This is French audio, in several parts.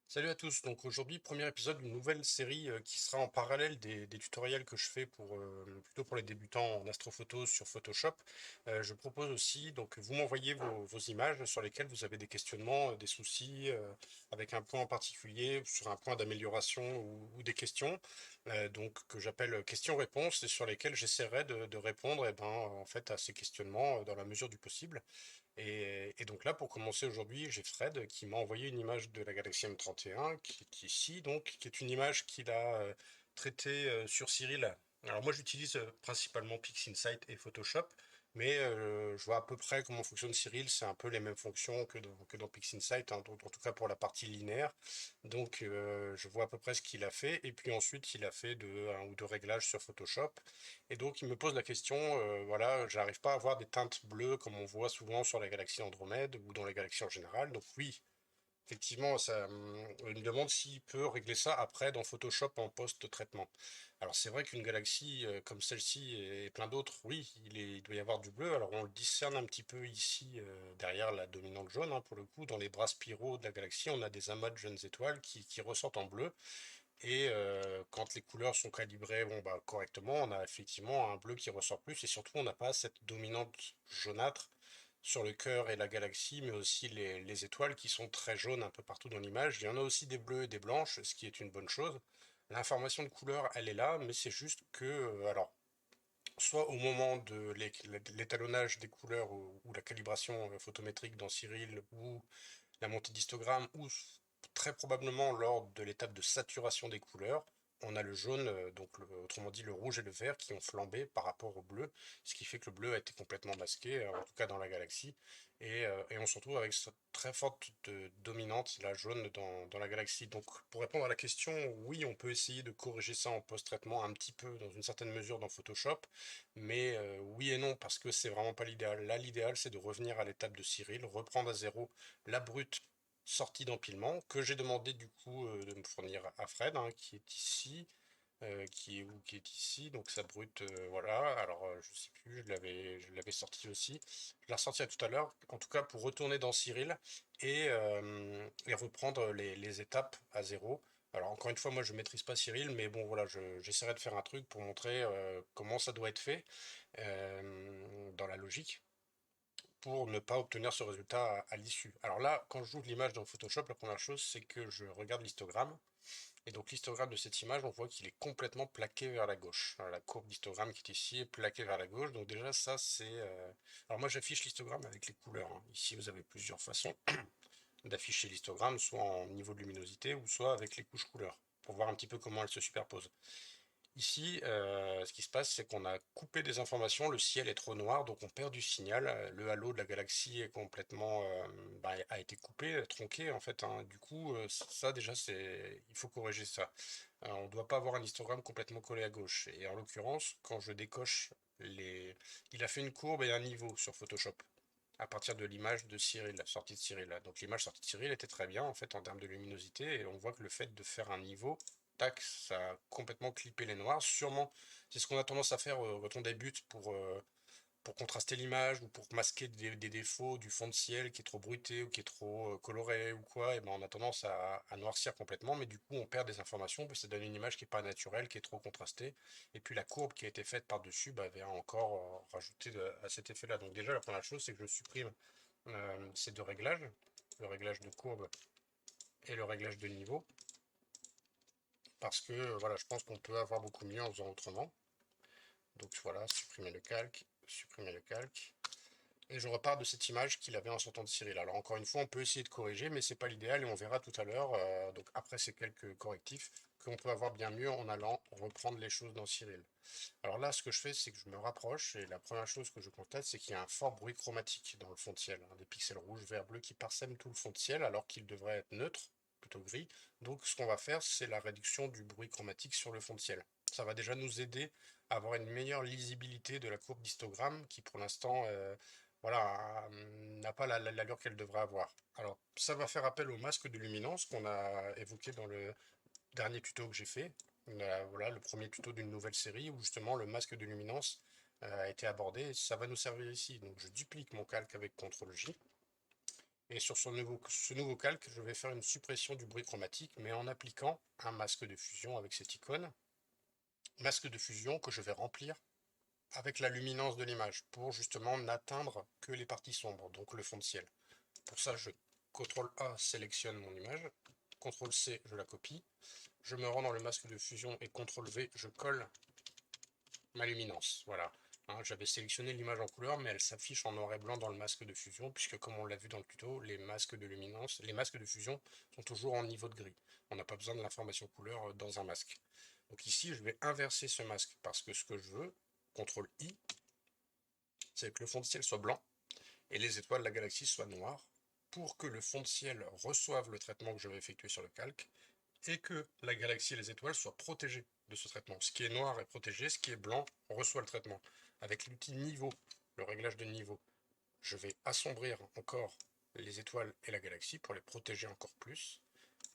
Salut à tous, donc aujourd'hui premier épisode d'une nouvelle série qui sera en parallèle des tutoriels que je fais pour plutôt pour les débutants en astrophoto sur Photoshop. Je propose aussi, donc vous m'envoyez vos images sur lesquelles vous avez des questionnements, des soucis avec un point en particulier, sur un point d'amélioration ou des questions, donc que j'appelle questions-réponses et sur lesquelles j'essaierai de répondre en fait à ces questionnements dans la mesure du possible. Et donc là, pour commencer aujourd'hui, j'ai Fred qui m'a envoyé une image de la Galaxy M31, qui est ici, donc, qui est une image qu'il a traitée sur Cyril. Alors moi, j'utilise principalement PixInsight et Photoshop, mais je vois à peu près comment fonctionne Cyril. C'est un peu les mêmes fonctions que dans PixInsight, hein, donc en tout cas pour la partie linéaire. Donc je vois à peu près ce qu'il a fait, et puis ensuite il a fait un ou deux réglages sur Photoshop. Et donc il me pose la question, voilà, j'arrive pas à avoir des teintes bleues comme on voit souvent sur la galaxie Andromède ou dans les galaxies en général. Donc oui, effectivement, il me demande s'il peut régler ça après dans Photoshop en post-traitement. Alors c'est vrai qu'une galaxie comme celle-ci et plein d'autres, oui, il doit y avoir du bleu. Alors on le discerne un petit peu ici derrière la dominante jaune, hein, pour le coup, dans les bras spiraux de la galaxie, on a des amas de jeunes étoiles qui ressortent en bleu. Et quand les couleurs sont calibrées bon, bah, correctement, on a effectivement un bleu qui ressort plus et surtout on n'a pas cette dominante jaunâtre sur le cœur et la galaxie, mais aussi les étoiles qui sont très jaunes un peu partout dans l'image. Il y en a aussi des bleus et des blanches, ce qui est une bonne chose. L'information de couleur, elle est là, mais c'est juste que, alors, soit au moment de l'étalonnage des couleurs ou la calibration photométrique dans Cyril ou la montée d'histogramme ou très probablement lors de l'étape de saturation des couleurs, on a le jaune, donc autrement dit le rouge et le vert qui ont flambé par rapport au bleu, ce qui fait que le bleu a été complètement masqué, en tout cas dans la galaxie, et on se retrouve avec cette très forte dominante, la jaune dans la galaxie. Donc pour répondre à la question, oui, on peut essayer de corriger ça en post-traitement un petit peu, dans une certaine mesure dans Photoshop, mais oui et non, parce que c'est vraiment pas l'idéal. Là, l'idéal, c'est de revenir à l'étape de Cyril, reprendre à zéro la brute sortie d'empilement que j'ai demandé du coup de me fournir à Fred, hein, qui est ici, qui est ici, donc sa brute, voilà. Alors je sais plus, je l'avais sorti aussi. Je l'ai ressorti à tout à l'heure, en tout cas pour retourner dans Cyril et reprendre les étapes à zéro. Alors encore une fois, moi je maîtrise pas Cyril, mais bon voilà, j'essaierai de faire un truc pour montrer comment ça doit être fait dans la logique pour ne pas obtenir ce résultat à l'issue. Alors là, quand je j'ouvre l'image dans Photoshop, la première chose, c'est que je regarde l'histogramme. Et donc l'histogramme de cette image, on voit qu'il est complètement plaqué vers la gauche. Voilà, la courbe d'histogramme qui est ici est plaquée vers la gauche. Donc déjà, ça, c'est... Alors moi, j'affiche l'histogramme avec les couleurs, hein. Ici, vous avez plusieurs façons d'afficher l'histogramme, soit en niveau de luminosité, ou soit avec les couches couleurs, pour voir un petit peu comment elles se superposent. Ici, ce qui se passe, c'est qu'on a coupé des informations, le ciel est trop noir, donc on perd du signal. Le halo de la galaxie est complètement, a été coupé, tronqué en fait, hein. Du coup, ça déjà, il faut corriger ça. On ne doit pas avoir un histogramme complètement collé à gauche. Et en l'occurrence, quand je décoche il a fait une courbe et un niveau sur Photoshop à partir de l'image de Cyril, la sortie de Cyril. Donc l'image sortie de Cyril était très bien en fait en termes de luminosité et on voit que le fait de faire un niveau, tac, ça a complètement clippé les noirs. Sûrement, c'est ce qu'on a tendance à faire quand on débute pour contraster l'image ou pour masquer des défauts du fond de ciel qui est trop bruité ou qui est trop coloré ou quoi, et ben on a tendance à noircir complètement, mais du coup on perd des informations, parce que ça donne une image qui est pas naturelle, qui est trop contrastée, et puis la courbe qui a été faite par-dessus vient encore rajouter à cet effet-là. Donc déjà la première chose c'est que je supprime ces deux réglages, le réglage de courbe et le réglage de niveau, parce que voilà, je pense qu'on peut avoir beaucoup mieux en faisant autrement. Donc voilà, supprimer le calque, supprimer le calque. Et je repars de cette image qu'il avait en sortant de Cyril. Alors encore une fois, on peut essayer de corriger, mais c'est pas l'idéal et on verra tout à l'heure, donc après ces quelques correctifs, qu'on peut avoir bien mieux en allant reprendre les choses dans Cyril. Alors là, ce que je fais, c'est que je me rapproche et la première chose que je constate, c'est qu'il y a un fort bruit chromatique dans le fond de ciel, hein, des pixels rouges, verts, bleus qui parsèment tout le fond de ciel alors qu'il devrait être neutre, plutôt gris. Donc ce qu'on va faire, c'est la réduction du bruit chromatique sur le fond de ciel. Ça va déjà nous aider à avoir une meilleure lisibilité de la courbe d'histogramme qui pour l'instant voilà, n'a pas l'allure qu'elle devrait avoir. Alors ça va faire appel au masque de luminance qu'on a évoqué dans le dernier tuto que j'ai fait. Voilà, le premier tuto d'une nouvelle série où justement le masque de luminance a été abordé. Ça va nous servir ici. Donc je duplique mon calque avec CTRL J. Et sur ce nouveau calque, je vais faire une suppression du bruit chromatique, mais en appliquant un masque de fusion avec cette icône. Masque de fusion que je vais remplir avec la luminance de l'image pour justement n'atteindre que les parties sombres, donc le fond de ciel. Pour ça, je CTRL-A sélectionne mon image, CTRL-C, je la copie, je me rends dans le masque de fusion et CTRL-V, je colle ma luminance. Voilà. Hein, j'avais sélectionné l'image en couleur, mais elle s'affiche en noir et blanc dans le masque de fusion, puisque comme on l'a vu dans le tuto, les masques de luminance, les masques de fusion sont toujours en niveau de gris. On n'a pas besoin de l'information couleur dans un masque. Donc ici, je vais inverser ce masque, parce que ce que je veux, CTRL-I, c'est que le fond de ciel soit blanc, et les étoiles de la galaxie soient noires, pour que le fond de ciel reçoive le traitement que je vais effectuer sur le calque, et que la galaxie et les étoiles soient protégées de ce traitement. Ce qui est noir est protégé, ce qui est blanc reçoit le traitement. Avec l'outil niveau, le réglage de niveau, je vais assombrir encore les étoiles et la galaxie pour les protéger encore plus,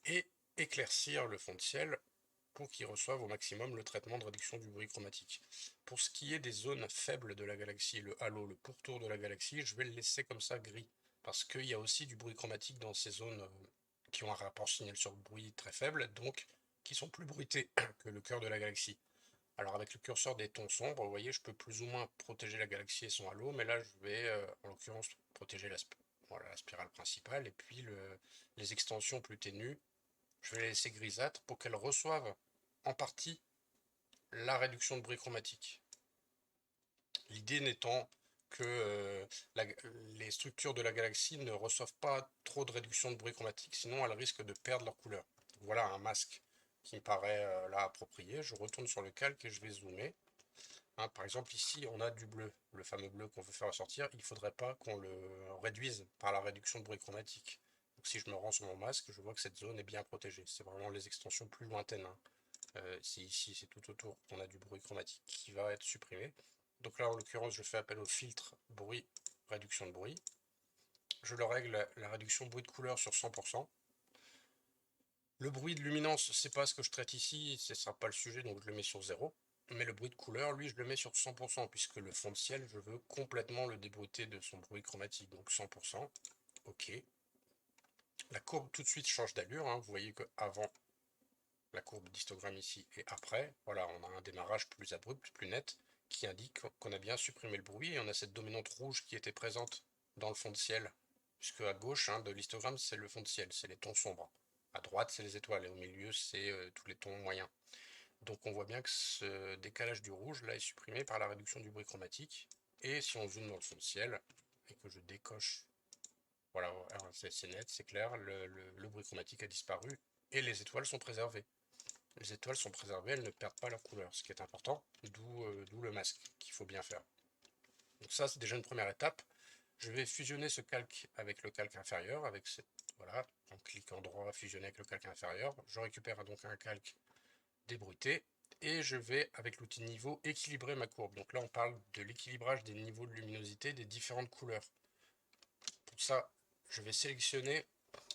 et éclaircir le fond de ciel pour qu'ils reçoivent au maximum le traitement de réduction du bruit chromatique. Pour ce qui est des zones faibles de la galaxie, le halo, le pourtour de la galaxie, je vais le laisser comme ça gris, parce qu'il y a aussi du bruit chromatique dans ces zones qui ont un rapport signal sur bruit très faible, donc qui sont plus bruitées que le cœur de la galaxie. Alors avec le curseur des tons sombres, vous voyez, je peux plus ou moins protéger la galaxie et son halo, mais là je vais en l'occurrence protéger voilà, la spirale principale, et puis les extensions plus ténues, je vais les laisser grisâtres pour qu'elles reçoivent en partie la réduction de bruit chromatique. L'idée n'étant que les structures de la galaxie ne reçoivent pas trop de réduction de bruit chromatique, sinon elles risquent de perdre leur couleur. Donc voilà un masque qui me paraît là approprié. Je retourne sur le calque et je vais zoomer. Hein, par exemple ici on a du bleu, le fameux bleu qu'on veut faire ressortir. Il ne faudrait pas qu'on le réduise par la réduction de bruit chromatique. Donc si je me rends sur mon masque, je vois que cette zone est bien protégée. C'est vraiment les extensions plus lointaines, hein. C'est ici, c'est tout autour qu'on a du bruit chromatique qui va être supprimé. Donc là, en l'occurrence, je fais appel au filtre bruit, réduction de bruit. Je le règle la réduction de bruit de couleur sur 100%. Le bruit de luminance, c'est pas ce que je traite ici, ce sera pas le sujet, donc je le mets sur 0. Mais le bruit de couleur, lui, je le mets sur 100%, puisque le fond de ciel, je veux complètement le débruiter de son bruit chromatique. Donc 100%, ok. La courbe tout de suite change d'allure, hein. Vous voyez qu'avant la courbe d'histogramme ici et après, voilà, on a un démarrage plus abrupt, plus net, qui indique qu'on a bien supprimé le bruit, et on a cette dominante rouge qui était présente dans le fond de ciel, puisque à gauche de l'histogramme, c'est le fond de ciel, c'est les tons sombres. À droite, c'est les étoiles, et au milieu, c'est tous les tons moyens. Donc on voit bien que ce décalage du rouge, là, est supprimé par la réduction du bruit chromatique, et si on zoome dans le fond de ciel, et que je décoche, voilà, c'est net, c'est clair, le bruit chromatique a disparu, et les étoiles sont préservées. Les étoiles sont préservées, elles ne perdent pas leur couleur, ce qui est important, d'où le masque qu'il faut bien faire. Donc ça, c'est déjà une première étape. Je vais fusionner ce calque avec le calque inférieur, avec cette, voilà, en cliquant droit, fusionner avec le calque inférieur. Je récupère donc un calque débruité, et je vais, avec l'outil niveau, équilibrer ma courbe. Donc là, on parle de l'équilibrage des niveaux de luminosité des différentes couleurs. Pour ça, je vais sélectionner.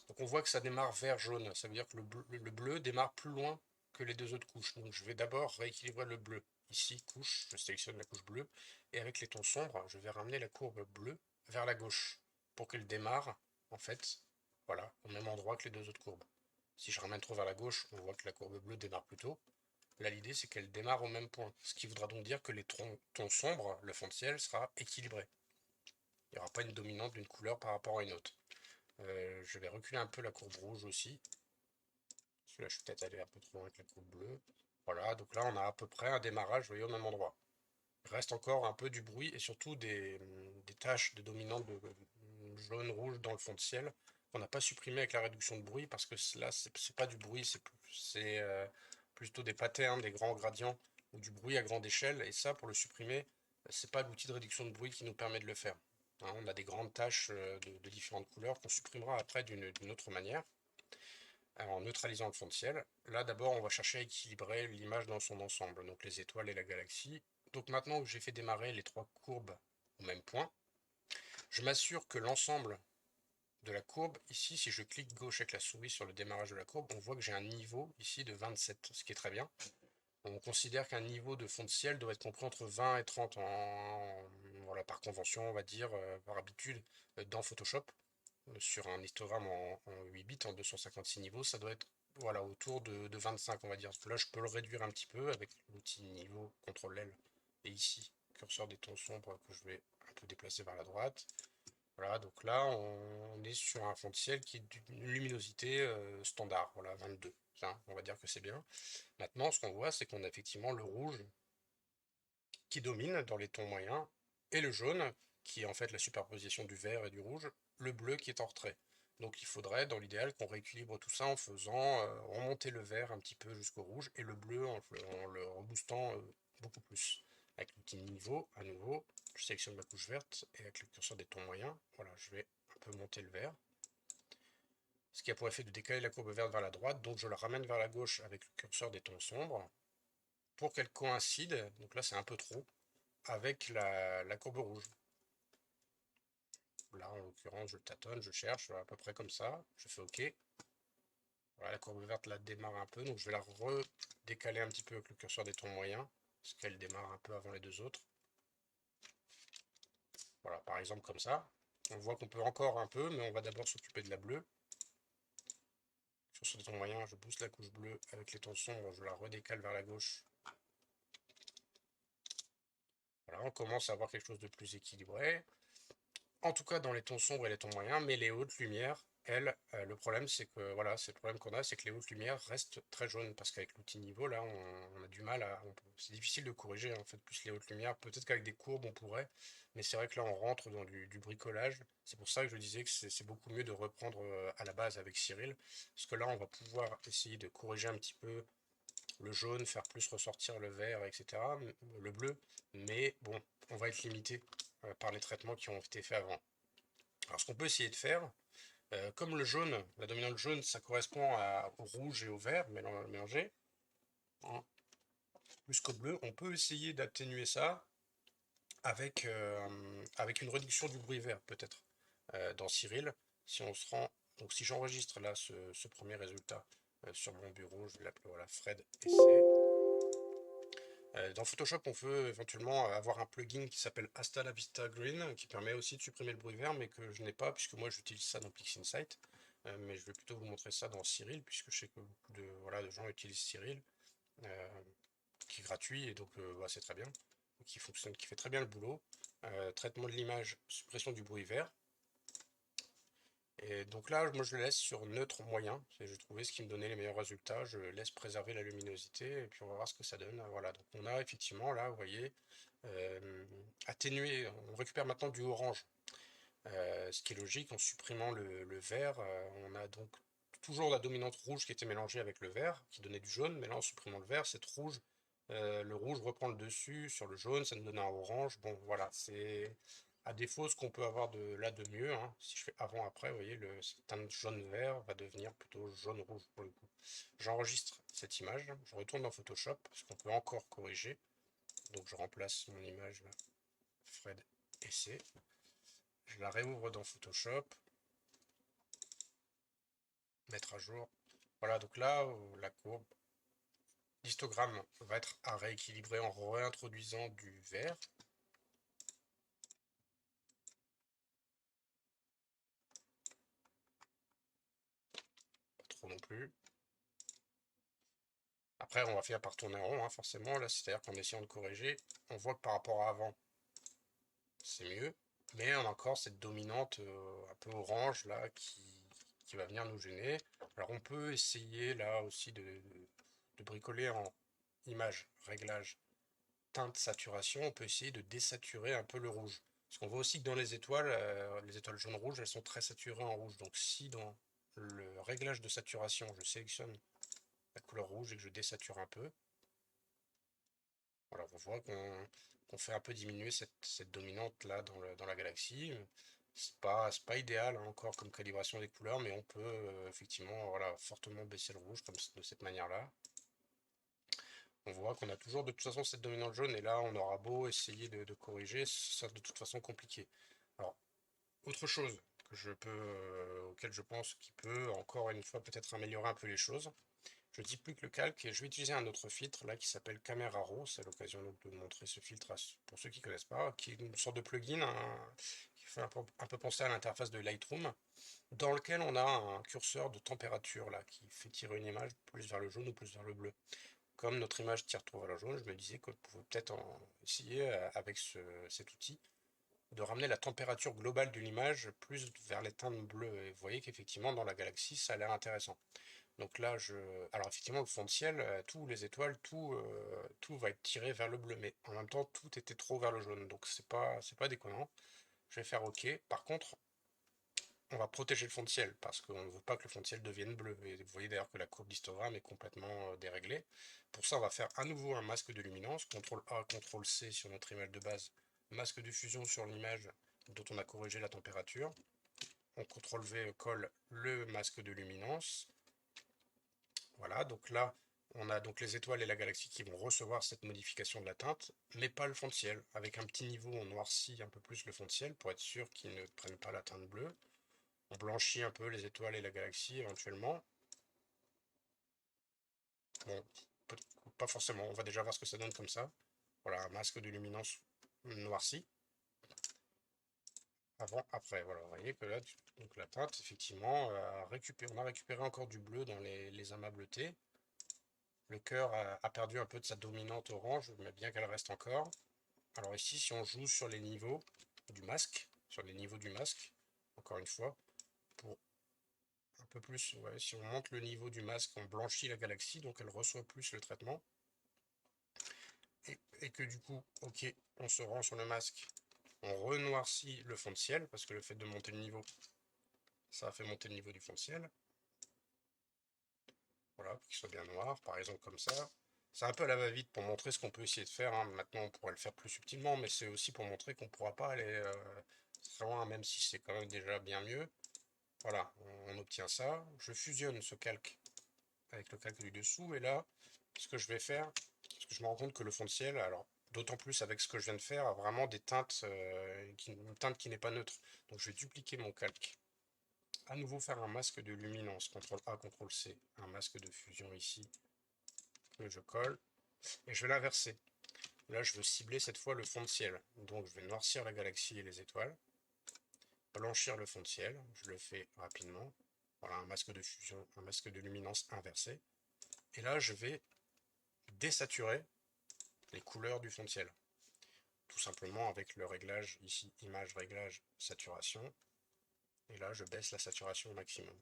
Donc on voit que ça démarre vert-jaune, ça veut dire que le bleu démarre plus loin que les deux autres couches. Donc je vais d'abord rééquilibrer le bleu. Ici, couche, je sélectionne la couche bleue, et avec les tons sombres, je vais ramener la courbe bleue vers la gauche, pour qu'elle démarre, en fait, voilà, au même endroit que les deux autres courbes. Si je ramène trop vers la gauche, on voit que la courbe bleue démarre plus tôt. Là, l'idée, c'est qu'elle démarre au même point, ce qui voudra donc dire que les tons sombres, le fond de ciel, sera équilibré. Il n'y aura pas une dominante d'une couleur par rapport à une autre. Je vais reculer un peu la courbe rouge aussi. Là, je suis peut-être allé un peu trop loin avec la courbe bleue. Voilà, donc là, on a à peu près un démarrage, vous voyez, au même endroit. Il reste encore un peu du bruit, et surtout des taches de dominante de jaune-rouge dans le fond de ciel qu'on n'a pas supprimé avec la réduction de bruit, parce que là, c'est pas du bruit, c'est plutôt des patterns, des grands gradients, ou du bruit à grande échelle, et ça, pour le supprimer, c'est pas l'outil de réduction de bruit qui nous permet de le faire. Hein, on a des grandes taches de différentes couleurs qu'on supprimera après d'une autre manière, en neutralisant le fond de ciel. Là, d'abord, on va chercher à équilibrer l'image dans son ensemble, donc les étoiles et la galaxie. Donc maintenant que j'ai fait démarrer les trois courbes au même point, je m'assure que l'ensemble de la courbe, ici, si je clique gauche avec la souris sur le démarrage de la courbe, on voit que j'ai un niveau ici de 27, ce qui est très bien. On considère qu'un niveau de fond de ciel doit être compris entre 20 et 30 voilà, par convention, on va dire, par habitude, dans Photoshop. sur un histogramme en 8 bits, en 256 niveaux, ça doit être voilà, autour de 25, on va dire. Là, je peux le réduire un petit peu avec l'outil niveau, CTRL L, et ici, curseur des tons sombres que je vais un peu déplacer vers la droite. Voilà, donc là, on est sur un fond de ciel qui est d'une luminosité standard, voilà, 22. Ça, on va dire que c'est bien. Maintenant, ce qu'on voit, c'est qu'on a effectivement le rouge qui domine dans les tons moyens, et le jaune, qui est en fait la superposition du vert et du rouge, le bleu qui est en retrait. Donc il faudrait, dans l'idéal, qu'on rééquilibre tout ça en faisant remonter le vert un petit peu jusqu'au rouge, et le bleu en le reboostant beaucoup plus. Avec l'outil niveau, à nouveau, je sélectionne ma couche verte, et avec le curseur des tons moyens, voilà, je vais un peu monter le vert. Ce qui a pour effet de décaler la courbe verte vers la droite, donc je la ramène vers la gauche avec le curseur des tons sombres, pour qu'elle coïncide, donc là c'est un peu trop, avec la courbe rouge. Là, en l'occurrence, je tâtonne, je cherche, à peu près comme ça. Je fais OK. Voilà, la courbe verte là démarre un peu, donc je vais la redécaler un petit peu avec le curseur des tons moyens, parce qu'elle démarre un peu avant les deux autres. Voilà, par exemple comme ça. On voit qu'on peut encore un peu, mais on va d'abord s'occuper de la bleue. Curseur des tons moyens, je booste la couche bleue avec les tons sombres, je la redécale vers la gauche. Voilà, on commence à avoir quelque chose de plus équilibré. En tout cas dans les tons sombres et les tons moyens, mais les hautes lumières, elles, le problème c'est que voilà, c'est le problème qu'on a, c'est que les hautes lumières restent très jaunes parce qu'avec l'outil niveau là, on a du mal à, c'est difficile de corriger en fait plus les hautes lumières. Peut-être qu'avec des courbes on pourrait, mais c'est vrai que là on rentre dans du bricolage. C'est pour ça que je disais que c'est beaucoup mieux de reprendre à la base avec Cyril, parce que là on va pouvoir essayer de corriger un petit peu le jaune, faire plus ressortir le vert, etc., le bleu, mais bon, on va être limité par les traitements qui ont été faits avant. Alors ce qu'on peut essayer de faire, comme le jaune, la dominante jaune, ça correspond au rouge et au vert mélangé, hein, plus qu'au bleu, on peut essayer d'atténuer ça avec une réduction du bruit vert peut-être. Dans Cyril, si on se rend, donc si j'enregistre là ce premier résultat sur mon bureau, je vais l'appeler voilà, Fred Essai. Dans Photoshop, on peut éventuellement avoir un plugin qui s'appelle Hasta la Vista Green, qui permet aussi de supprimer le bruit vert, mais que je n'ai pas, puisque moi j'utilise ça dans PixInsight. Mais je vais plutôt vous montrer ça dans Cyril, puisque je sais que beaucoup voilà, de gens utilisent Cyril, euh, qui est gratuit, et donc bah, c'est très bien, qui fonctionne, qui fait très bien le boulot. Traitement de l'image, suppression du bruit vert. Et donc là, moi je le laisse sur neutre moyen. J'ai trouvé ce qui me donnait les meilleurs résultats. Je laisse préserver la luminosité et puis on va voir ce que ça donne. Voilà, donc on a effectivement là, vous voyez, atténué. On récupère maintenant du orange. Ce qui est logique en supprimant le vert. On a donc toujours la dominante rouge qui était mélangée avec le vert, qui donnait du jaune. Mais là, en supprimant le vert, cette rouge, le rouge reprend le dessus sur le jaune, ça nous donne un orange. Bon, voilà, c'est à défaut ce qu'on peut avoir là de mieux, hein. Si je fais avant-après, vous voyez, le teint jaune-vert va devenir plutôt jaune-rouge pour le coup. J'enregistre cette image, je retourne dans Photoshop, parce qu'on peut encore corriger. Donc je remplace mon image là, Fred Essai. Je la réouvre dans Photoshop, mettre à jour. Voilà, donc là, la courbe, l'histogramme va être à rééquilibrer en réintroduisant du vert. Pas trop non plus. Après, on va finir par tourner en rond, hein, forcément. Là, c'est-à-dire qu'en essayant de corriger, on voit que par rapport à avant, c'est mieux. Mais on a encore cette dominante un peu orange là qui va venir nous gêner. Alors on peut essayer là aussi de bricoler en image, réglage, teinte, saturation. On peut essayer de désaturer un peu le rouge. Parce qu'on voit aussi que dans les étoiles jaune-rouge, elles sont très saturées en rouge. Donc si dans le réglage de saturation, je sélectionne la couleur rouge et que je désature un peu, voilà, on voit qu'on fait un peu diminuer cette dominante là dans la galaxie. C'est pas idéal hein, encore comme calibration des couleurs, mais on peut effectivement voilà, fortement baisser le rouge de cette manière-là. On voit qu'on a toujours de toute façon cette dominante jaune, et là on aura beau essayer de corriger, ça sera de toute façon compliqué. Alors, autre chose auquel je pense qui peut encore une fois peut-être améliorer un peu les choses, je dis plus que le calque et je vais utiliser un autre filtre là qui s'appelle Camera Raw. C'est l'occasion donc de montrer ce filtre pour ceux qui ne connaissent pas, qui est une sorte de plugin hein, fait un peu penser à l'interface de Lightroom, dans lequel on a un curseur de température là, qui fait tirer une image plus vers le jaune ou plus vers le bleu. Comme notre image tire trop vers le jaune, je me disais qu'on pouvait peut-être essayer avec cet outil de ramener la température globale de l'image plus vers les teintes bleues. Et vous voyez qu'effectivement dans la galaxie ça a l'air intéressant. Donc là alors effectivement le fond de ciel, tous les étoiles, tout va être tiré vers le bleu, mais en même temps tout était trop vers le jaune, donc c'est pas déconnant. Je vais faire OK. Par contre, on va protéger le fond de ciel parce qu'on ne veut pas que le fond de ciel devienne bleu. Et vous voyez d'ailleurs que la courbe d'histogramme est complètement déréglée. Pour ça, on va faire à nouveau un masque de luminance, CTRL A, CTRL C sur notre image de base, masque de fusion sur l'image dont on a corrigé la température. On CTRL V colle le masque de luminance. Voilà, donc là, on a donc les étoiles et la galaxie qui vont recevoir cette modification de la teinte, mais pas le fond de ciel. Avec un petit niveau, on noircit un peu plus le fond de ciel pour être sûr qu'ils ne prennent pas la teinte bleue. On blanchit un peu les étoiles et la galaxie éventuellement. Bon, pas forcément, on va déjà voir ce que ça donne comme ça. Voilà, un masque de luminance noirci. Avant, après, voilà, vous voyez que là, donc la teinte, effectivement, on a récupéré encore du bleu dans les amas bleutés. Le cœur a perdu un peu de sa dominante orange, mais bien qu'elle reste encore. Alors ici, si on joue sur les niveaux du masque, encore une fois, pour un peu plus, ouais, si on monte le niveau du masque, on blanchit la galaxie, donc elle reçoit plus le traitement. Et que du coup, ok, on se rend sur le masque, on renoircit le fond de ciel, parce que le fait de monter le niveau, ça a fait monter le niveau du fond de ciel. Voilà, pour qu'il soit bien noir, par exemple comme ça. C'est un peu à la va-vite pour montrer ce qu'on peut essayer de faire, hein. Maintenant, on pourrait le faire plus subtilement, mais c'est aussi pour montrer qu'on ne pourra pas aller très loin, même si c'est quand même déjà bien mieux. Voilà, on obtient ça. Je fusionne ce calque avec le calque du dessous, et là, ce que je vais faire, parce que je me rends compte que le fond de ciel, alors d'autant plus avec ce que je viens de faire, a vraiment des teintes, une teinte qui n'est pas neutre. Donc je vais dupliquer mon calque. À nouveau faire un masque de luminance, CTRL A, CTRL C, un masque de fusion ici, que je colle, et je vais l'inverser. Là, je veux cibler cette fois le fond de ciel. Donc je vais noircir la galaxie et les étoiles, blanchir le fond de ciel, je le fais rapidement. Voilà, un masque de fusion, un masque de luminance inversé. Et là, je vais désaturer les couleurs du fond de ciel. Tout simplement avec le réglage ici, image, réglage, saturation. Et là, je baisse la saturation au maximum.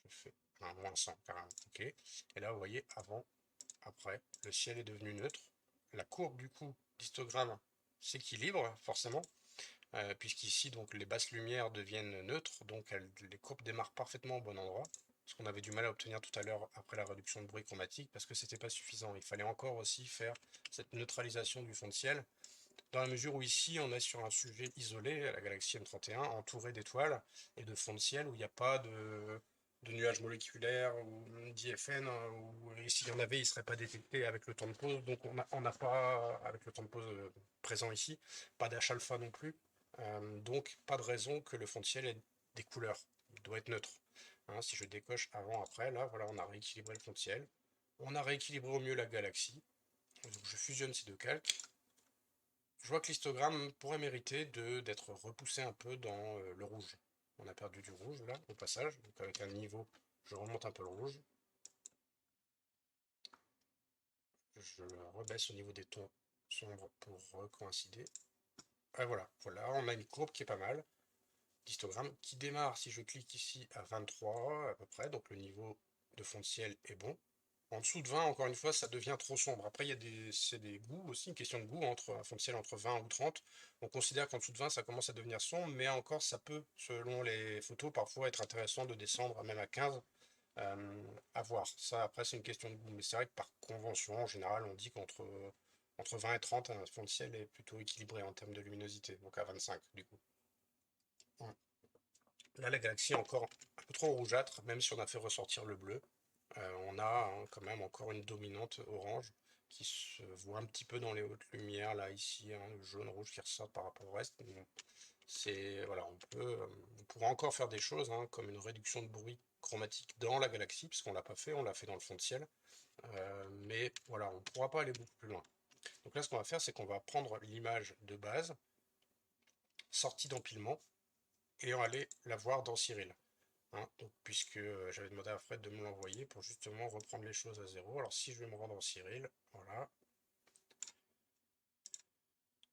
Je fais un moins 100 carrément. Ok. Et là, vous voyez, avant, après, le ciel est devenu neutre. La courbe du coup d'histogramme s'équilibre forcément, puisqu'ici donc les basses lumières deviennent neutres, donc les courbes démarrent parfaitement au bon endroit. Ce qu'on avait du mal à obtenir tout à l'heure après la réduction de bruit chromatique, parce que c'était pas suffisant. Il fallait encore aussi faire cette neutralisation du fond de ciel, dans la mesure où ici on est sur un sujet isolé, la galaxie M31, entourée d'étoiles et de fond de ciel où il n'y a pas de nuages moléculaires ou d'IFN, ou s'il y en avait, il ne serait pas détecté avec le temps de pause. Donc on n'a pas, avec le temps de pause présent ici, pas d'H-alpha non plus. Donc pas de raison que le fond de ciel ait des couleurs. Il doit être neutre. Hein, si je décoche avant, après, là, voilà, on a rééquilibré le fond de ciel. On a rééquilibré au mieux la galaxie. Donc je fusionne ces deux calques. Je vois que l'histogramme pourrait mériter d'être repoussé un peu dans le rouge. On a perdu du rouge là, au passage, donc avec un niveau, je remonte un peu le rouge. Je rebaisse au niveau des tons sombres pour coïncider. Et voilà, on a une courbe qui est pas mal. L'histogramme qui démarre, si je clique ici, à 23 à peu près, donc le niveau de fond de ciel est bon. En dessous de 20, encore une fois, ça devient trop sombre. Après, c'est des goûts aussi, une question de goût, entre un fond de ciel entre 20 ou 30. On considère qu'en dessous de 20, ça commence à devenir sombre, mais encore, ça peut, selon les photos, parfois être intéressant de descendre même à 15, à voir. Ça, après, c'est une question de goût, mais c'est vrai que par convention, en général, on dit qu'entre 20 et 30, un fond de ciel est plutôt équilibré en termes de luminosité, donc à 25 du coup. Ouais. Là, la galaxie est encore un peu trop rougeâtre, même si on a fait ressortir le bleu. On a quand même encore une dominante orange qui se voit un petit peu dans les hautes lumières, là, ici, hein, le jaune-rouge qui ressort par rapport au reste. Voilà, on pourra encore faire des choses, hein, comme une réduction de bruit chromatique dans la galaxie, puisqu'on l'a pas fait, on l'a fait dans le fond de ciel. Mais voilà, on ne pourra pas aller beaucoup plus loin. Donc là, ce qu'on va faire, c'est qu'on va prendre l'image de base, sortie d'empilement, et on allait la voir dans Cyril. Hein, donc, puisque j'avais demandé à Fred de me l'envoyer pour justement reprendre les choses à zéro. Alors si je vais me rendre en Cyril, voilà.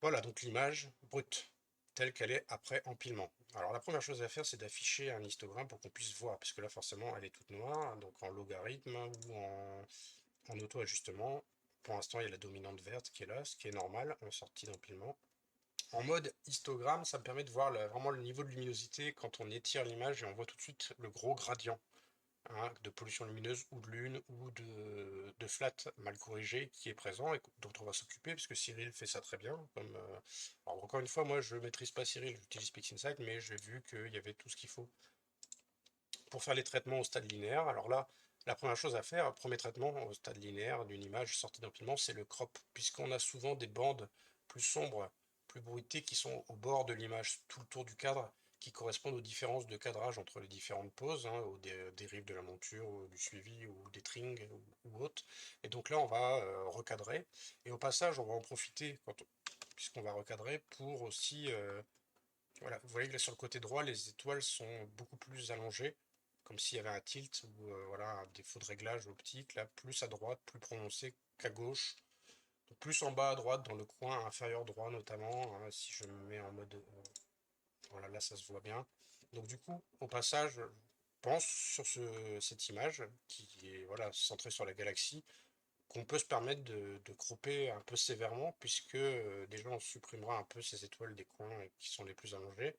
Voilà donc l'image brute, telle qu'elle est après empilement. Alors la première chose à faire, c'est d'afficher un histogramme pour qu'on puisse voir, puisque là forcément elle est toute noire, donc en logarithme ou en auto-ajustement. Pour l'instant, il y a la dominante verte qui est là, ce qui est normal en sortie d'empilement. En mode histogramme, ça me permet de voir vraiment le niveau de luminosité quand on étire l'image et on voit tout de suite le gros gradient, hein, de pollution lumineuse ou de lune ou de flat mal corrigé qui est présent et dont on va s'occuper parce que Cyril fait ça très bien. Alors encore une fois, moi je ne maîtrise pas Cyril, j'utilise PixInsight, mais j'ai vu qu'il y avait tout ce qu'il faut pour faire les traitements au stade linéaire. Alors là, la première chose à faire, premier traitement au stade linéaire d'une image sortie d'empilement, c'est le crop, puisqu'on a souvent des bandes plus sombres, plus bruitées qui sont au bord de l'image, tout le tour du cadre, qui correspondent aux différences de cadrage entre les différentes poses, hein, aux dérives de la monture, ou du suivi, ou des trings, ou autres. Et donc là, on va recadrer. Et au passage, on va en profiter, puisqu'on va recadrer, pour aussi voilà, vous voyez que là sur le côté droit, les étoiles sont beaucoup plus allongées, comme s'il y avait un tilt ou voilà, un défaut de réglage optique, là plus à droite, plus prononcé qu'à gauche. Donc plus en bas à droite, dans le coin inférieur droit notamment, hein, si je me mets en mode... voilà, là ça se voit bien. Donc du coup, au passage, je pense sur cette image, qui est voilà, centrée sur la galaxie, qu'on peut se permettre de cropper un peu sévèrement, puisque déjà on supprimera un peu ces étoiles des coins qui sont les plus allongées.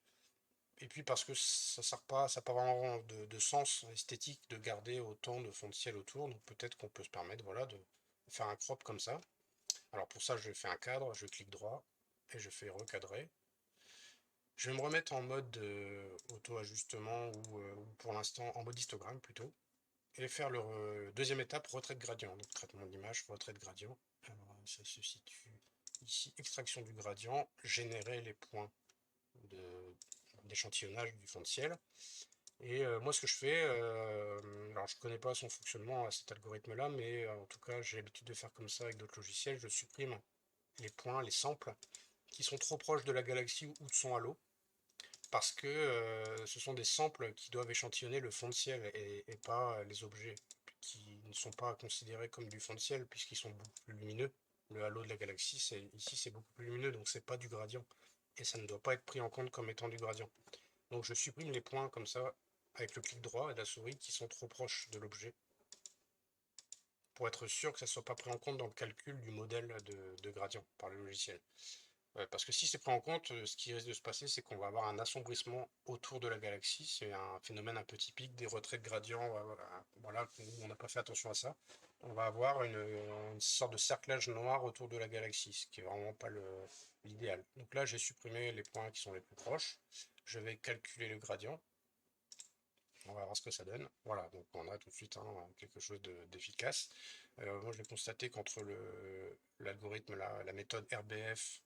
Et puis parce que ça sert pas, ça n'a pas vraiment de sens esthétique de garder autant de fond de ciel autour, donc peut-être qu'on peut se permettre voilà, de faire un crop comme ça. Alors pour ça, je fais un cadre, je clique droit et je fais recadrer. Je vais me remettre en mode auto-ajustement ou pour l'instant en mode histogramme plutôt, et faire le deuxième étape, retrait de gradient. Donc traitement d'image, retrait de gradient. Alors ça se situe ici, extraction du gradient, générer les points d'échantillonnage du fond de ciel. Et moi, ce que je fais, alors je connais pas son fonctionnement à cet algorithme-là, mais en tout cas, j'ai l'habitude de faire comme ça avec d'autres logiciels. Je supprime les points, les samples qui sont trop proches de la galaxie ou de son halo, parce que ce sont des samples qui doivent échantillonner le fond de ciel et pas les objets qui ne sont pas considérés comme du fond de ciel puisqu'ils sont beaucoup plus lumineux. Le halo de la galaxie, ici, c'est beaucoup plus lumineux, donc c'est pas du gradient. Et ça ne doit pas être pris en compte comme étant du gradient. Donc je supprime les points comme ça avec le clic droit et la souris qui sont trop proches de l'objet pour être sûr que ça ne soit pas pris en compte dans le calcul du modèle de gradient par le logiciel. Parce que si c'est pris en compte, ce qui risque de se passer, c'est qu'on va avoir un assombrissement autour de la galaxie. C'est un phénomène un peu typique des retraits de gradient. Voilà, on n'a pas fait attention à ça. On va avoir une sorte de cerclage noir autour de la galaxie, ce qui est vraiment pas l'idéal. Donc là, j'ai supprimé les points qui sont les plus proches. Je vais calculer le gradient. On va voir ce que ça donne. Voilà, donc on a tout de suite hein, quelque chose d'efficace. Moi, je vais constater qu'entre l'algorithme, la méthode RBF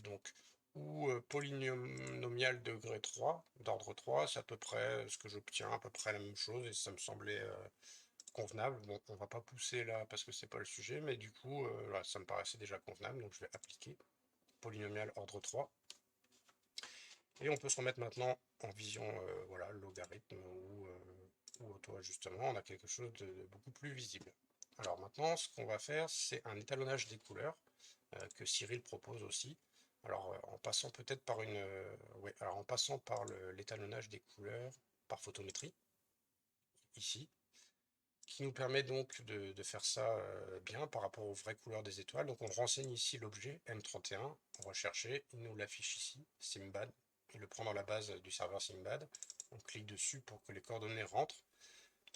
donc, ou polynomial degré 3, d'ordre 3, c'est à peu près ce que j'obtiens, à peu près la même chose, et ça me semblait convenable. Bon, on va pas pousser là parce que c'est pas le sujet, mais du coup, là, ça me paraissait déjà convenable, donc je vais appliquer polynomial ordre 3. Et on peut se remettre maintenant en vision voilà, logarithme ou auto-ajustement. On a quelque chose de beaucoup plus visible. Alors maintenant, ce qu'on va faire, c'est un étalonnage des couleurs que Cyril propose aussi. Alors en passant peut-être par ouais, alors en passant par l'étalonnage des couleurs par photométrie, ici, qui nous permet donc de faire ça bien par rapport aux vraies couleurs des étoiles. Donc on renseigne ici l'objet M31, on va chercher, il nous l'affiche ici, Simbad, il le prend dans la base du serveur Simbad, on clique dessus pour que les coordonnées rentrent.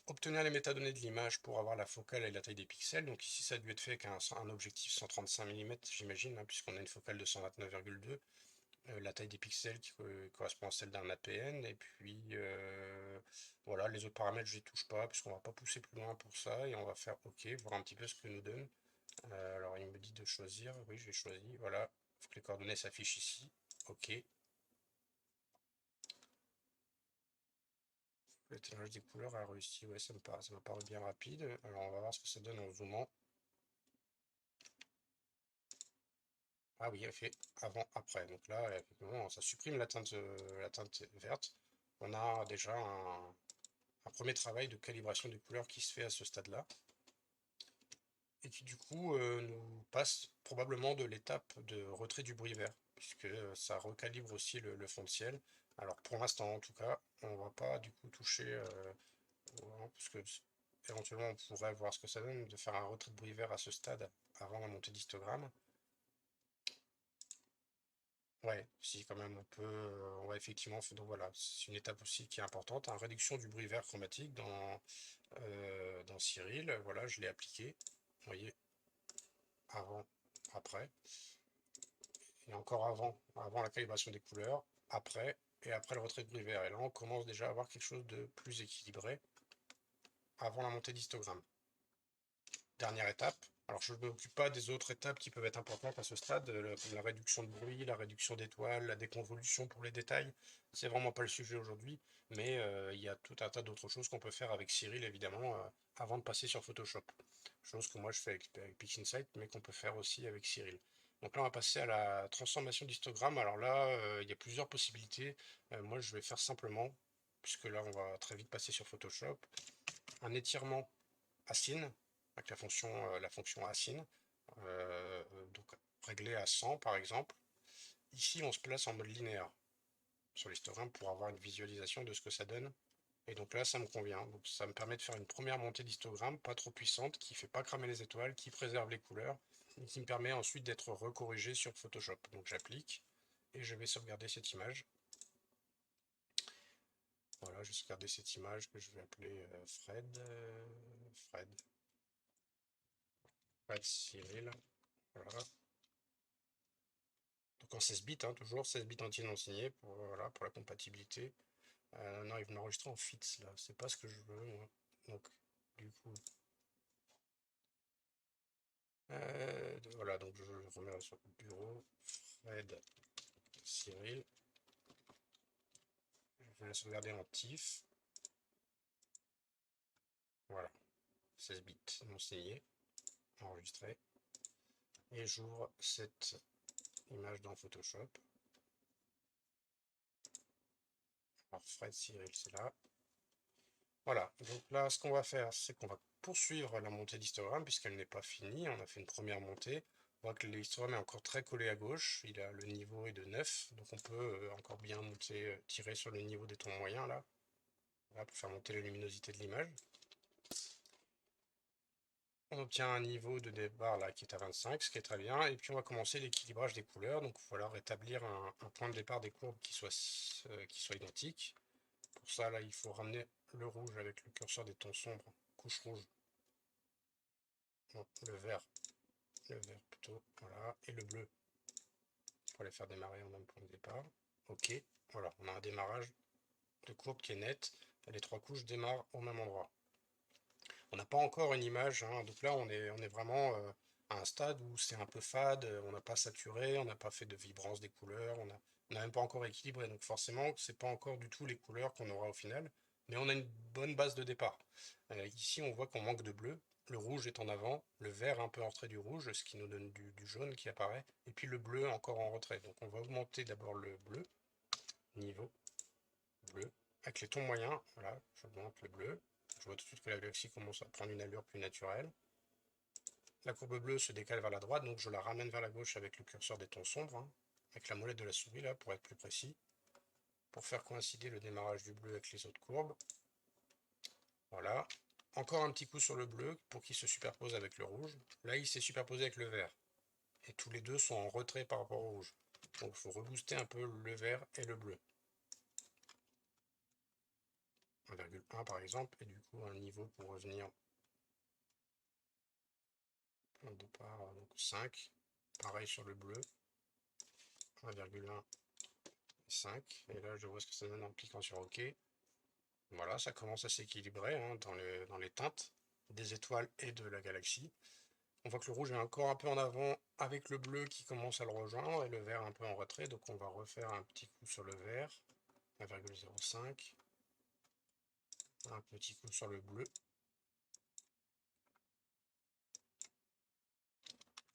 Obtenir les métadonnées de l'image pour avoir la focale et la taille des pixels, donc ici ça a dû être fait avec un objectif 135 mm j'imagine, hein, puisqu'on a une focale de 129,2. La taille des pixels qui correspond à celle d'un APN, et puis voilà, les autres paramètres je les touche pas, puisqu'on va pas pousser plus loin pour ça, et on va faire OK, voir un petit peu ce que nous donne. Alors il me dit de choisir, oui j'ai choisi, voilà, il faut que les coordonnées s'affichent ici, OK. L'étalonnage des couleurs a réussi, ouais ça m'a paru bien rapide, alors on va voir ce que ça donne en zoomant. Ah oui, elle fait avant, après. Donc là, effectivement, ça supprime la teinte verte. On a déjà un premier travail de calibration des couleurs qui se fait à ce stade-là. Et qui du coup nous passe probablement de l'étape de retrait du bruit vert, puisque ça recalibre aussi le fond de ciel. Alors pour l'instant en tout cas, on va pas du coup toucher, parce que éventuellement on pourrait voir ce que ça donne de faire un retrait de bruit vert à ce stade avant la montée d'histogramme. Ouais, si quand même on peut, on va effectivement, donc voilà, c'est une étape aussi qui est importante, hein, réduction du bruit vert chromatique dans Cyril, voilà, je l'ai appliqué, vous voyez, avant, après. Et encore avant la calibration des couleurs, après, et après le retrait de bruit vert. Et là, on commence déjà à avoir quelque chose de plus équilibré avant la montée d'histogramme. Dernière étape. Alors, je ne m'occupe pas des autres étapes qui peuvent être importantes à ce stade, la réduction de bruit, la réduction d'étoiles, la déconvolution pour les détails. C'est vraiment pas le sujet aujourd'hui, mais il y a tout un tas d'autres choses qu'on peut faire avec Cyril, évidemment, avant de passer sur Photoshop. Chose que moi je fais avec PixInsight, mais qu'on peut faire aussi avec Cyril. Donc là, on va passer à la transformation d'histogramme. Alors là, il y a plusieurs possibilités. Moi, je vais faire simplement, puisque là, on va très vite passer sur Photoshop, un étirement Asine, avec la fonction Asine, donc réglé à 100 par exemple. Ici, on se place en mode linéaire sur l'histogramme pour avoir une visualisation de ce que ça donne. Et donc là, ça me convient. Donc ça me permet de faire une première montée d'histogramme, pas trop puissante, qui fait pas cramer les étoiles, qui préserve les couleurs, et qui me permet ensuite d'être recorrigé sur Photoshop. Donc j'applique, et je vais sauvegarder cette image. Voilà, je vais sauvegarder cette image que je vais appeler Fred Cyril. Voilà. Donc en 16 bits, hein, toujours 16 bits entiers non signés pour, voilà, pour la compatibilité. Non, il veut m'enregistrer en FITS là, c'est pas ce que je veux moi. Donc, du coup, voilà, donc je remets sur le bureau. Fred Cyril. Je vais la sauvegarder en TIFF. Voilà, 16 bits non signé, enregistré. Et j'ouvre cette image dans Photoshop. Alors Fred Cyril, c'est là. Voilà, donc là, ce qu'on va faire, c'est qu'on va poursuivre la montée d'histogramme puisqu'elle n'est pas finie. On a fait une première montée. On voit que l'histogramme est encore très collé à gauche. Le niveau est de 9, donc on peut encore bien monter, tirer sur le niveau des tons moyens là, voilà, pour faire monter la luminosité de l'image. On obtient un niveau de départ là qui est à 25, ce qui est très bien. Et puis on va commencer l'équilibrage des couleurs. Donc il va falloir rétablir un point de départ des courbes qui soit identique. Pour ça, là, il faut ramener le rouge avec le curseur des tons sombres, couche rouge. Non, le vert plutôt, voilà, et le bleu pour les faire démarrer au même point de départ. Ok, voilà, on a un démarrage de courbe qui est net. Les trois couches démarrent au même endroit. On n'a pas encore une image, hein, donc là on est vraiment à un stade où c'est un peu fade, on n'a pas saturé, on n'a pas fait de vibrance des couleurs, on n'a même pas encore équilibré, donc forcément c'est pas encore du tout les couleurs qu'on aura au final, mais on a une bonne base de départ. Ici on voit qu'on manque de bleu, le rouge est en avant, le vert un peu en retrait du rouge, ce qui nous donne du jaune qui apparaît, et puis le bleu encore en retrait. Donc on va augmenter d'abord le bleu, niveau bleu, avec les tons moyens, voilà, j'augmente le bleu. Je vois tout de suite que la galaxie commence à prendre une allure plus naturelle. La courbe bleue se décale vers la droite, donc je la ramène vers la gauche avec le curseur des tons sombres, hein, avec la molette de la souris là, pour être plus précis, pour faire coïncider le démarrage du bleu avec les autres courbes. Voilà. Encore un petit coup sur le bleu pour qu'il se superpose avec le rouge. Là, il s'est superposé avec le vert. Et tous les deux sont en retrait par rapport au rouge. Donc il faut rebooster un peu le vert et le bleu. 1,1 par exemple, et du coup un niveau pour revenir au départ, donc 5. Pareil sur le bleu, 1,1, 5. Et là je vois ce que ça donne en cliquant sur OK. Voilà, ça commence à s'équilibrer hein, dans les teintes des étoiles et de la galaxie. On voit que le rouge est encore un peu en avant avec le bleu qui commence à le rejoindre et le vert un peu en retrait. Donc on va refaire un petit coup sur le vert, 1,05. Un petit coup sur le bleu.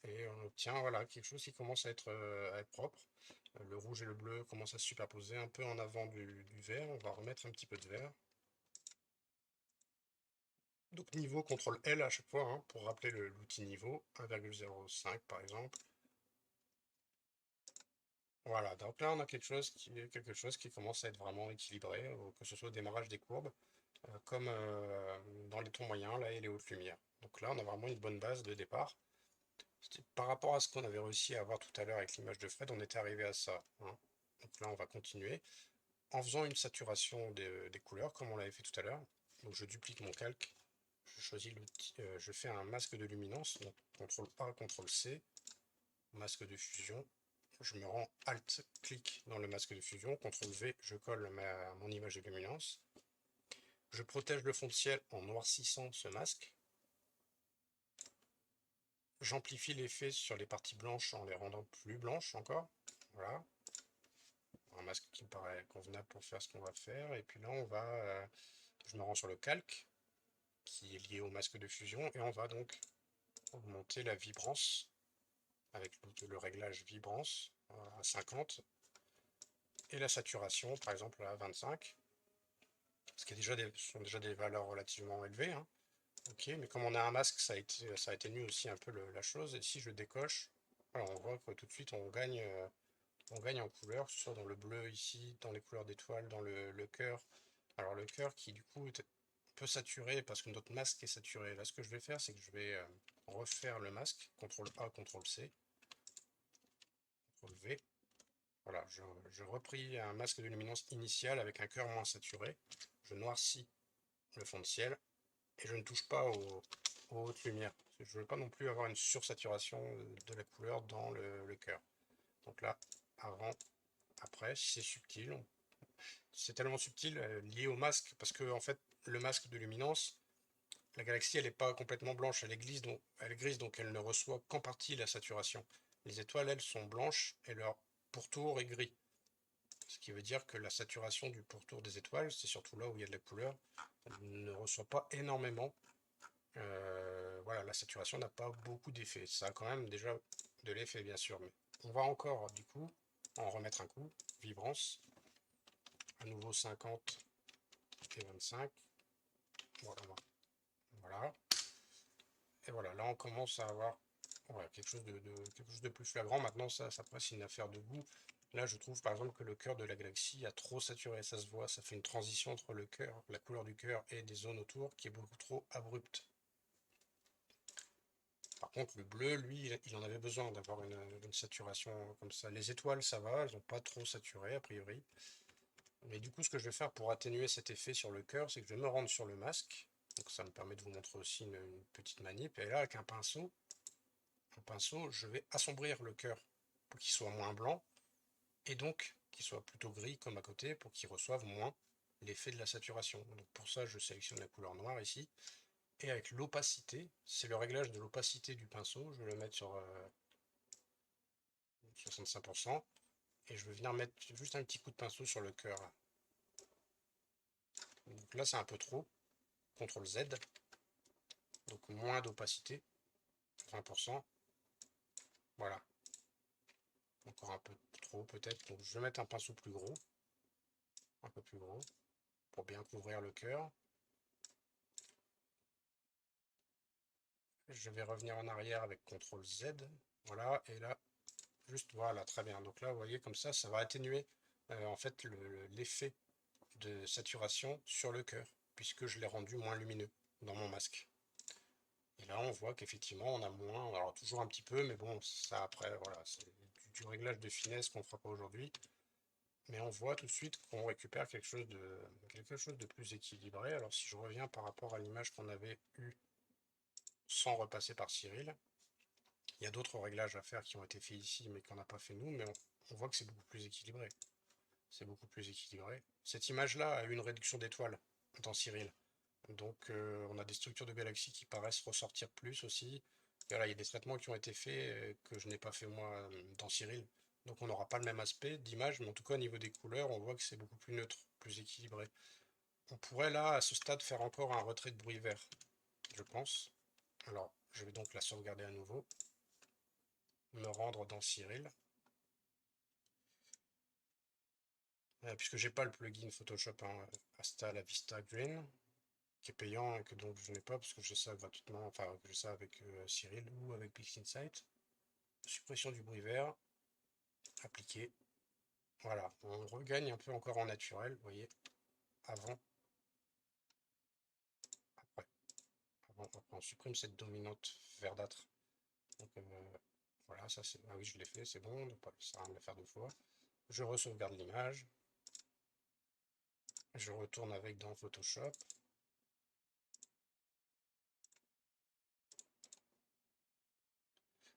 et on obtient voilà, quelque chose qui commence à être propre. Le rouge et le bleu commencent à se superposer un peu en avant du vert. On va remettre un petit peu de vert. Donc niveau, CTRL L à chaque fois, hein, pour rappeler l'outil niveau, 1,05 par exemple. Voilà, donc là on a quelque chose qui commence à être vraiment équilibré, que ce soit au démarrage des courbes, comme dans les tons moyens, là, et les hautes lumières. Donc là on a vraiment une bonne base de départ. Par rapport à ce qu'on avait réussi à avoir tout à l'heure avec l'image de Fred, on était arrivé à ça, hein. Donc là on va continuer en faisant une saturation des couleurs comme on l'avait fait tout à l'heure. Donc je duplique mon calque, je choisis l'outil, je fais un masque de luminance, donc CTRL A, CTRL C, masque de fusion. Je me rends Alt-clic dans le masque de fusion, CTRL V, je colle mon image de luminance. Je protège le fond de ciel en noircissant ce masque. J'amplifie l'effet sur les parties blanches en les rendant plus blanches encore. Voilà. Un masque qui me paraît convenable pour faire ce qu'on va faire. Et puis là, je me rends sur le calque, qui est lié au masque de fusion, et on va donc augmenter la vibrance avec le réglage vibrance à 50 et la saturation par exemple à 25, ce qui est sont déjà des valeurs relativement élevées, hein. Ok, mais comme on a un masque, ça atténue aussi un peu la chose. Et si je décoche, alors on voit que tout de suite on gagne en couleur, soit dans le bleu ici, dans les couleurs d'étoiles, dans le cœur. Alors le cœur qui du coup est un peu saturé parce que notre masque est saturé. Là ce que je vais faire, c'est que je vais refaire le masque, CTRL A, CTRL C, CTRL V. Voilà, je repris un masque de luminance initial avec un cœur moins saturé. Je noircis le fond de ciel et je ne touche pas aux hautes lumières. Je ne veux pas non plus avoir une sursaturation de la couleur dans le cœur. Donc là, avant, après, si c'est subtil, c'est tellement subtil lié au masque, parce que en fait, le masque de luminance, la galaxie, elle n'est pas complètement blanche, elle est grise, donc elle ne reçoit qu'en partie la saturation. Les étoiles, elles, sont blanches et leur pourtour est gris. Ce qui veut dire que la saturation du pourtour des étoiles, c'est surtout là où il y a de la couleur, ne reçoit pas énormément. Voilà, la saturation n'a pas beaucoup d'effet. Ça a quand même déjà de l'effet, bien sûr, mais on va encore, du coup, en remettre un coup. Vibrance, à nouveau 50 et 25. Voilà, voilà. Et voilà, là on commence à avoir voilà, quelque chose de plus flagrant. Maintenant, ça passe une affaire de goût. Là, je trouve par exemple que le cœur de la galaxie a trop saturé, ça se voit, ça fait une transition entre le cœur, la couleur du cœur et des zones autour qui est beaucoup trop abrupte. Par contre, le bleu, lui, il en avait besoin d'avoir une saturation comme ça. Les étoiles, ça va, elles n'ont pas trop saturé a priori. Mais du coup, ce que je vais faire pour atténuer cet effet sur le cœur, c'est que je vais me rendre sur le masque. Donc ça me permet de vous montrer aussi une petite manip. Et là, avec un pinceau, je vais assombrir le cœur pour qu'il soit moins blanc et donc qu'il soit plutôt gris comme à côté pour qu'il reçoive moins l'effet de la saturation. Donc pour ça, je sélectionne la couleur noire ici. Et avec l'opacité, c'est le réglage de l'opacité du pinceau. Je vais le mettre sur 65%. Et je vais venir mettre juste un petit coup de pinceau sur le cœur. Donc là, c'est un peu trop. CTRL Z. Donc moins d'opacité. 20%. Voilà. Encore un peu trop peut-être. Donc je vais mettre un pinceau plus gros. Un peu plus gros. Pour bien couvrir le cœur. Je vais revenir en arrière avec CTRL Z. Voilà. Et là, juste voilà, très bien. Donc là, vous voyez, comme ça va atténuer en fait l'effet de saturation sur le cœur, puisque je l'ai rendu moins lumineux dans mon masque. Et là, on voit qu'effectivement, on a moins, alors toujours un petit peu, mais bon, ça après, voilà, c'est du réglage de finesse qu'on ne fera pas aujourd'hui. Mais on voit tout de suite qu'on récupère quelque chose de plus équilibré. Alors si je reviens par rapport à l'image qu'on avait eue sans repasser par Cyril, il y a d'autres réglages à faire qui ont été faits ici, mais qu'on n'a pas fait nous, mais on voit que c'est beaucoup plus équilibré. C'est beaucoup plus équilibré. Cette image-là a eu une réduction d'étoiles dans Cyril. Donc on a des structures de galaxies qui paraissent ressortir plus aussi. Et voilà, il y a des traitements qui ont été faits que je n'ai pas fait moi dans Cyril. Donc on n'aura pas le même aspect d'image, mais en tout cas au niveau des couleurs, on voit que c'est beaucoup plus neutre, plus équilibré. On pourrait là, à ce stade, faire encore un retrait de bruit vert, je pense. Alors, je vais donc la sauvegarder à nouveau. me rendre dans Cyril. Puisque j'ai pas le plugin Photoshop Hasta la Vista Green, qui est payant et que donc je n'ai pas parce que j'ai ça gratuitement, enfin que j'ai ça avec Cyril ou avec PixInsight. Suppression du bruit vert, appliqué. Voilà, on regagne un peu encore en naturel, vous voyez, avant, après, après on supprime cette dominante verdâtre. Donc voilà, ça c'est, ah oui je l'ai fait, c'est bon, ça va me le faire deux fois. Je re-sauvegarde l'image, je retourne avec dans Photoshop.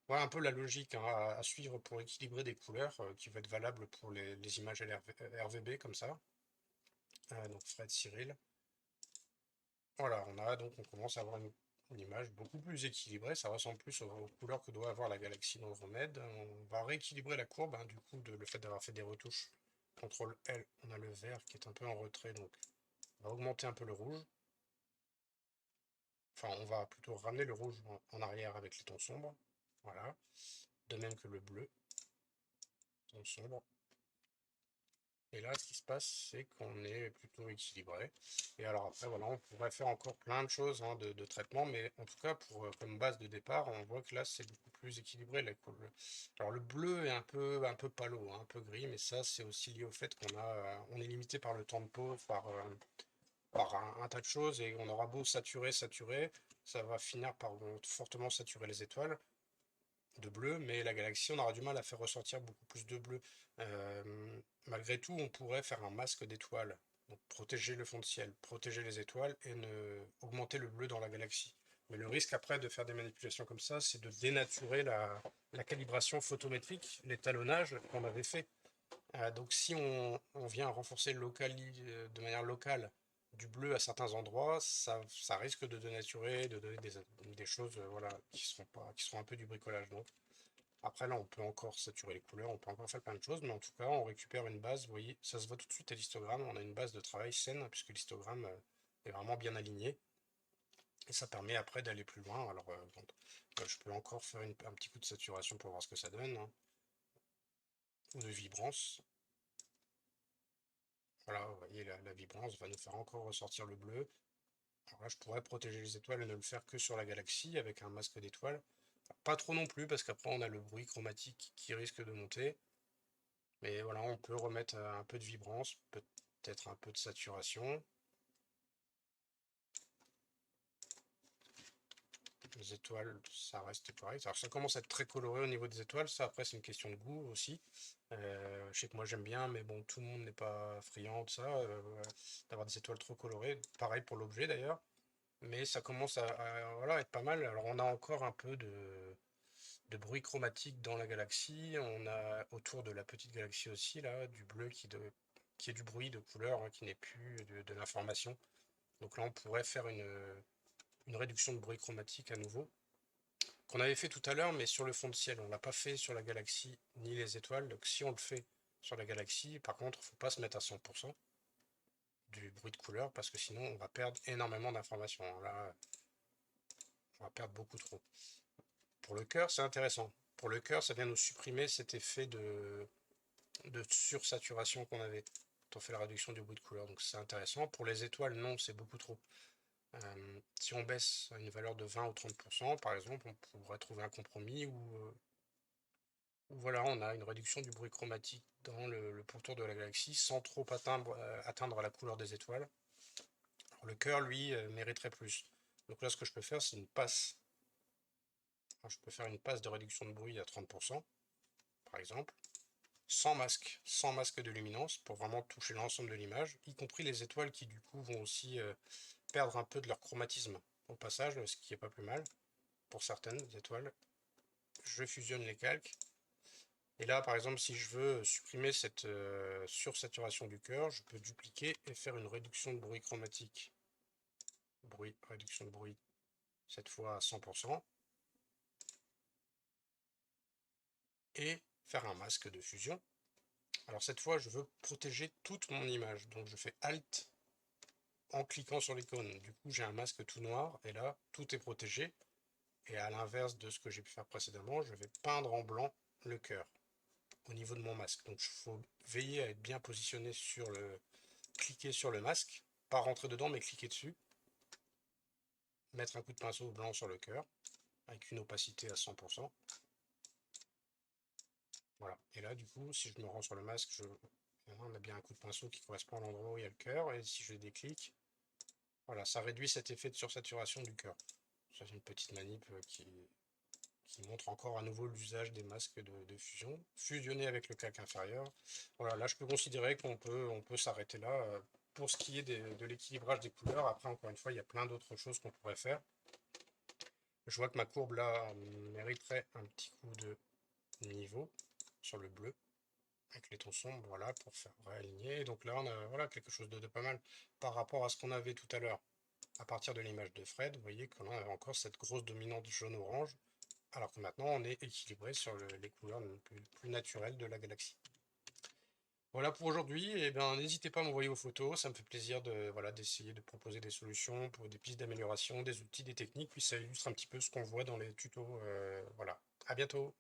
Voilà un peu la logique hein, à suivre pour équilibrer des couleurs qui va être valable pour les images RVB comme ça. Donc Fred Cyril. Voilà, on commence à avoir une image beaucoup plus équilibrée. Ça ressemble plus aux couleurs que doit avoir la galaxie d'Andromède. On va rééquilibrer la courbe hein, du coup de le fait d'avoir fait des retouches. CTRL L, on a le vert qui est un peu en retrait, donc on va augmenter un peu le rouge. Enfin, on va plutôt ramener le rouge en arrière avec les tons sombres. Voilà. De même que le bleu, ton sombre. Et là, ce qui se passe, c'est qu'on est plutôt équilibré. Et alors après, voilà, on pourrait faire encore plein de choses hein, de traitement, mais en tout cas, comme base de départ, on voit que là, c'est beaucoup plus équilibré. Alors le bleu est un peu palo, hein, un peu gris, mais ça, c'est aussi lié au fait on est limité par le temps de pause, par un tas de choses, et on aura beau saturer, ça va finir par fortement saturer les étoiles de bleu, mais la galaxie, on aura du mal à faire ressortir beaucoup plus de bleu. Malgré tout, on pourrait faire un masque d'étoiles, donc protéger le fond de ciel, protéger les étoiles et augmenter le bleu dans la galaxie. Mais le risque après de faire des manipulations comme ça, c'est de dénaturer la calibration photométrique, l'étalonnage qu'on avait fait. Donc si on vient renforcer de manière locale du bleu à certains endroits, ça risque de dénaturer, de donner des choses voilà, qui seront un peu du bricolage. Donc après là, on peut encore saturer les couleurs, on peut encore faire plein de choses, mais en tout cas, on récupère une base, vous voyez, ça se voit tout de suite à l'histogramme, on a une base de travail saine, puisque l'histogramme est vraiment bien aligné, et ça permet après d'aller plus loin. Alors, je peux encore faire un petit coup de saturation pour voir ce que ça donne, hein, ou de vibrance. Voilà, vous voyez, la vibrance va nous faire encore ressortir le bleu. Alors là, je pourrais protéger les étoiles et ne le faire que sur la galaxie avec un masque d'étoiles. Pas trop non plus, parce qu'après, on a le bruit chromatique qui risque de monter. Mais voilà, on peut remettre un peu de vibrance, peut-être un peu de saturation. Les étoiles, ça reste correct. Alors ça commence à être très coloré au niveau des étoiles, ça après c'est une question de goût aussi. Je sais que moi j'aime bien, mais bon, tout le monde n'est pas friand de ça, d'avoir des étoiles trop colorées. Pareil pour l'objet d'ailleurs. Mais ça commence voilà, être pas mal. Alors on a encore un peu de bruit chromatique dans la galaxie. On a autour de la petite galaxie aussi, là, du bleu qui est du bruit de couleur, hein, qui n'est plus de l'information. Donc là, on pourrait faire une réduction de bruit chromatique à nouveau, qu'on avait fait tout à l'heure, mais sur le fond de ciel. On ne l'a pas fait sur la galaxie ni les étoiles. Donc si on le fait sur la galaxie, par contre, il ne faut pas se mettre à 100% du bruit de couleur, parce que sinon, on va perdre énormément d'informations. Là, on va perdre beaucoup trop. Pour le cœur, c'est intéressant. Pour le cœur, ça vient nous supprimer cet effet de sursaturation qu'on avait quand on fait la réduction du bruit de couleur. Donc c'est intéressant. Pour les étoiles, non, c'est beaucoup trop. Si on baisse à une valeur de 20 ou 30%, par exemple, on pourrait trouver un compromis où voilà, on a une réduction du bruit chromatique dans le pourtour de la galaxie sans trop atteindre la couleur des étoiles. Alors, le cœur, lui, mériterait plus. Donc là, ce que je peux faire, c'est une passe. Alors, je peux faire une passe de réduction de bruit à 30%, par exemple, sans masque de luminance, pour vraiment toucher l'ensemble de l'image, y compris les étoiles qui, du coup, vont aussi perdre un peu de leur chromatisme au passage, ce qui est pas plus mal pour certaines étoiles. Je fusionne les calques. Et là, par exemple, si je veux supprimer cette sursaturation du cœur, je peux dupliquer et faire une réduction de bruit chromatique. Réduction de bruit, cette fois à 100%. Et faire un masque de fusion. Alors cette fois, je veux protéger toute mon image. Donc je fais Alt en cliquant sur l'icône. Du coup, j'ai un masque tout noir et là, tout est protégé. Et à l'inverse de ce que j'ai pu faire précédemment, je vais peindre en blanc le cœur au niveau de mon masque. Donc il faut veiller à être bien positionné sur cliquer sur le masque, pas rentrer dedans mais cliquer dessus, mettre un coup de pinceau blanc sur le cœur avec une opacité à 100%. Voilà. Et là, du coup, si je me rends sur le masque, on a bien un coup de pinceau qui correspond à l'endroit où il y a le cœur. Et si je déclic, voilà, ça réduit cet effet de sursaturation du cœur. Ça, c'est une petite manip qui montre encore à nouveau l'usage des masques de fusion, fusionnés avec le calque inférieur. Voilà, là, je peux considérer on peut s'arrêter là. Pour ce qui est de l'équilibrage des couleurs, après, encore une fois, il y a plein d'autres choses qu'on pourrait faire. Je vois que ma courbe là mériterait un petit coup de niveau sur le bleu avec les tons sombres, voilà, pour faire réaligner. Donc là, on a voilà, quelque chose de pas mal par rapport à ce qu'on avait tout à l'heure. À partir de l'image de Fred, vous voyez qu'on avait encore cette grosse dominante jaune-orange, alors que maintenant, on est équilibré sur les couleurs plus naturelles de la galaxie. Voilà pour aujourd'hui, et bien n'hésitez pas à m'envoyer vos photos, ça me fait plaisir de voilà d'essayer de proposer des solutions pour des pistes d'amélioration, des outils, des techniques, puis ça illustre un petit peu ce qu'on voit dans les tutos. Voilà, à bientôt.